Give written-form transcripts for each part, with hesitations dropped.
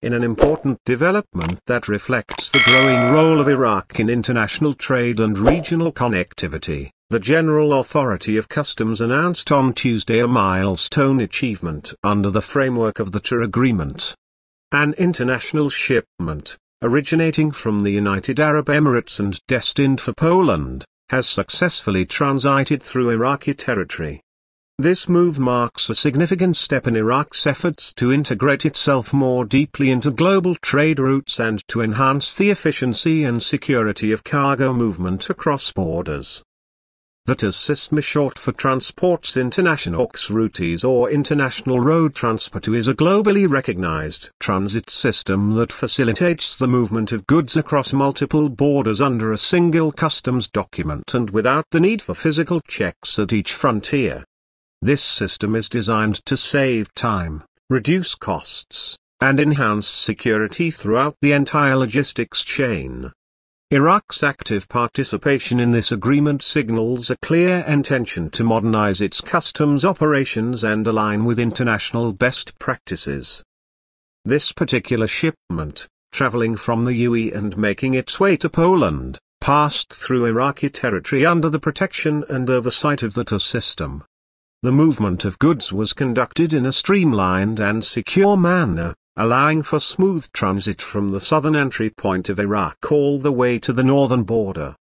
in an important development that reflects the growing role of Iraq in international trade and regional connectivity. The General Authority of Customs announced on Tuesday a milestone achievement under the framework of the TIR Agreement. An international shipment, originating from the United Arab Emirates and destined for Poland, has successfully transited through Iraqi territory. This move marks a significant step in Iraq's efforts to integrate itself more deeply into global trade routes and to enhance the efficiency and security of cargo movement across borders. The TIR system is short for Transports Internationaux Routes or International Road Transport, is a globally recognized transit system that facilitates the movement of goods across multiple borders under a single customs document and without the need for physical checks at each frontier. This system is designed to save time, reduce costs, and enhance security throughout the entire logistics chain. Iraq's active participation in this agreement signals a clear intention to modernize its customs operations and align with international best practices. This particular shipment, traveling from the UAE and making its way to Poland, passed through Iraqi territory under the protection and oversight of the TIR system. The movement of goods was conducted in a streamlined and secure manner, allowing for smooth transit from the southern entry point of Iraq all the way to the northern border.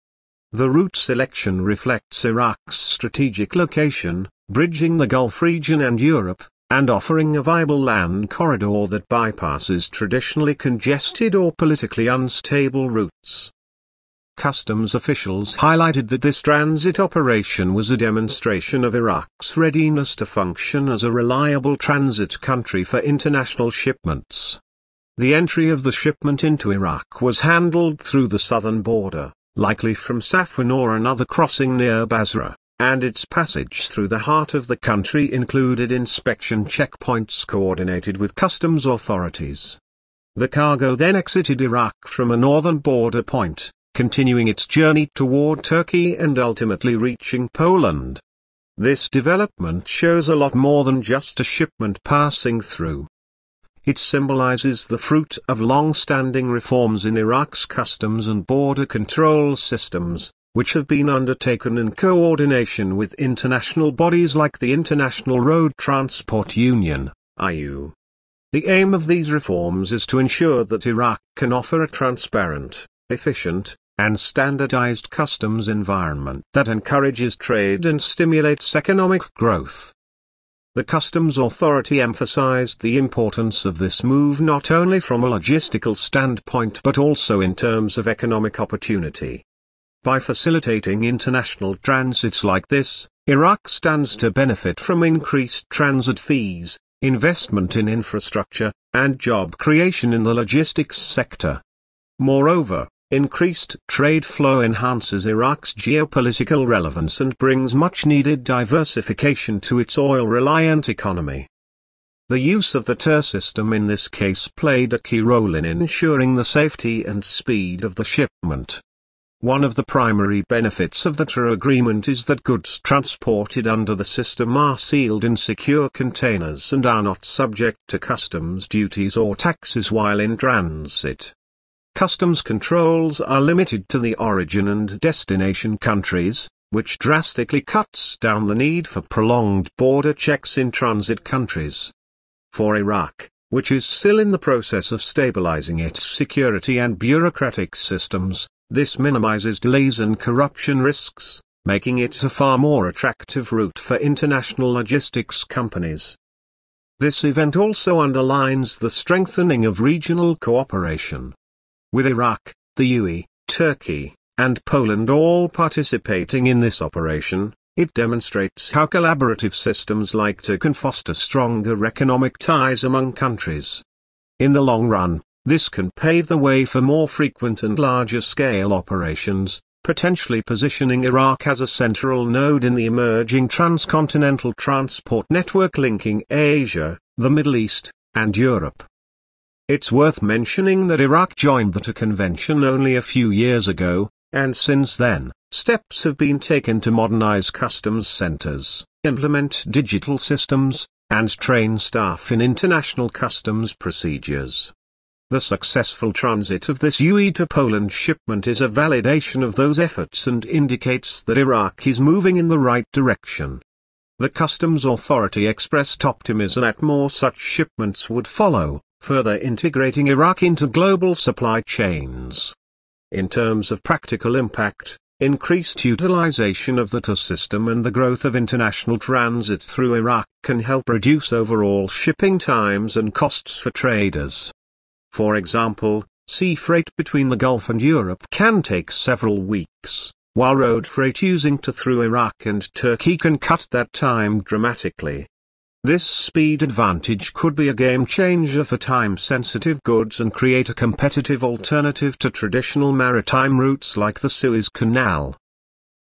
The route selection reflects Iraq's strategic location, bridging the Gulf region and Europe, and offering a viable land corridor that bypasses traditionally congested or politically unstable routes. Customs officials highlighted that this transit operation was a demonstration of Iraq's readiness to function as a reliable transit country for international shipments. The entry of the shipment into Iraq was handled through the southern border, likely from Safwan or another crossing near Basra, and its passage through the heart of the country included inspection checkpoints coordinated with customs authorities. The cargo then exited Iraq from a northern border point, continuing its journey toward Turkey and ultimately reaching Poland. This development shows a lot more than just a shipment passing through. It symbolizes the fruit of long-standing reforms in Iraq's customs and border control systems, which have been undertaken in coordination with international bodies like the International Road Transport Union, IU. The aim of these reforms is to ensure that Iraq can offer a transparent, efficient, and standardized customs environment that encourages trade and stimulates economic growth. The Customs Authority emphasized the importance of this move not only from a logistical standpoint but also in terms of economic opportunity. By facilitating international transits like this, Iraq stands to benefit from increased transit fees, investment in infrastructure, and job creation in the logistics sector. Moreover, increased trade flow enhances Iraq's geopolitical relevance and brings much-needed diversification to its oil-reliant economy. The use of the TIR system in this case played a key role in ensuring the safety and speed of the shipment. One of the primary benefits of the TIR agreement is that goods transported under the system are sealed in secure containers and are not subject to customs duties or taxes while in transit. Customs controls are limited to the origin and destination countries, which drastically cuts down the need for prolonged border checks in transit countries. For Iraq, which is still in the process of stabilizing its security and bureaucratic systems, this minimizes delays and corruption risks, making it a far more attractive route for international logistics companies. This event also underlines the strengthening of regional cooperation. With Iraq, the UAE, Turkey, and Poland all participating in this operation, it demonstrates how collaborative systems like TIR can foster stronger economic ties among countries. In the long run, this can pave the way for more frequent and larger-scale operations, potentially positioning Iraq as a central node in the emerging transcontinental transport network linking Asia, the Middle East, and Europe. It's worth mentioning that Iraq joined the TIR Convention only a few years ago, and since then, steps have been taken to modernize customs centers, implement digital systems, and train staff in international customs procedures. The successful transit of this UAE to Poland shipment is a validation of those efforts and indicates that Iraq is moving in the right direction. The Customs Authority expressed optimism that more such shipments would follow, further integrating Iraq into global supply chains. In terms of practical impact, increased utilization of the TIR system and the growth of international transit through Iraq can help reduce overall shipping times and costs for traders. For example, sea freight between the Gulf and Europe can take several weeks, while road freight using TIR through Iraq and Turkey can cut that time dramatically. This speed advantage could be a game changer for time-sensitive goods and create a competitive alternative to traditional maritime routes like the Suez Canal.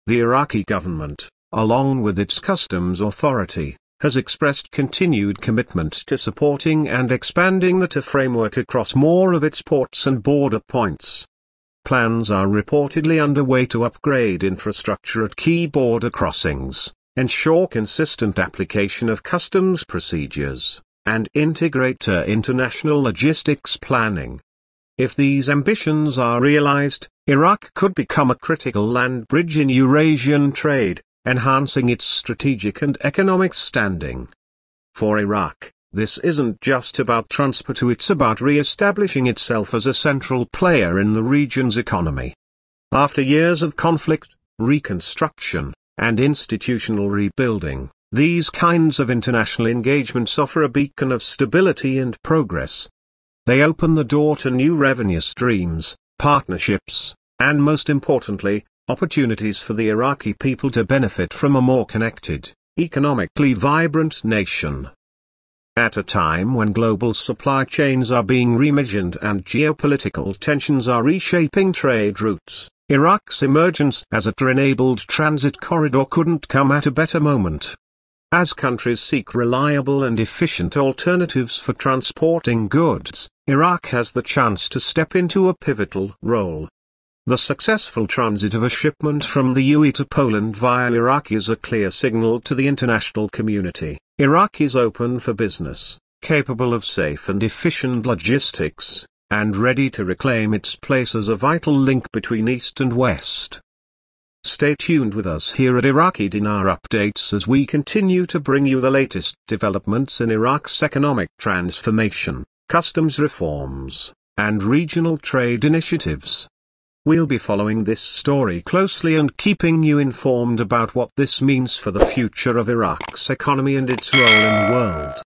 The Iraqi government, along with its customs authority, has expressed continued commitment to supporting and expanding the TIR framework across more of its ports and border points. Plans are reportedly underway to upgrade infrastructure at key border crossings, ensure consistent application of customs procedures, and integrate TIR international logistics planning. If these ambitions are realized, Iraq could become a critical land bridge in Eurasian trade, enhancing its strategic and economic standing. For Iraq, this isn't just about transport, it's about re-establishing itself as a central player in the region's economy. After years of conflict, reconstruction, and institutional rebuilding, these kinds of international engagements offer a beacon of stability and progress. They open the door to new revenue streams, partnerships, and most importantly, opportunities for the Iraqi people to benefit from a more connected, economically vibrant nation. At a time when global supply chains are being reimagined and geopolitical tensions are reshaping trade routes, Iraq's emergence as a TIR-enabled transit corridor couldn't come at a better moment. As countries seek reliable and efficient alternatives for transporting goods, Iraq has the chance to step into a pivotal role. The successful transit of a shipment from the UAE to Poland via Iraq is a clear signal to the international community. Iraq is open for business, capable of safe and efficient logistics, and ready to reclaim its place as a vital link between East and West. Stay tuned with us here at Iraqi Dinar Updates as we continue to bring you the latest developments in Iraq's economic transformation, customs reforms, and regional trade initiatives. We'll be following this story closely and keeping you informed about what this means for the future of Iraq's economy and its role in the world.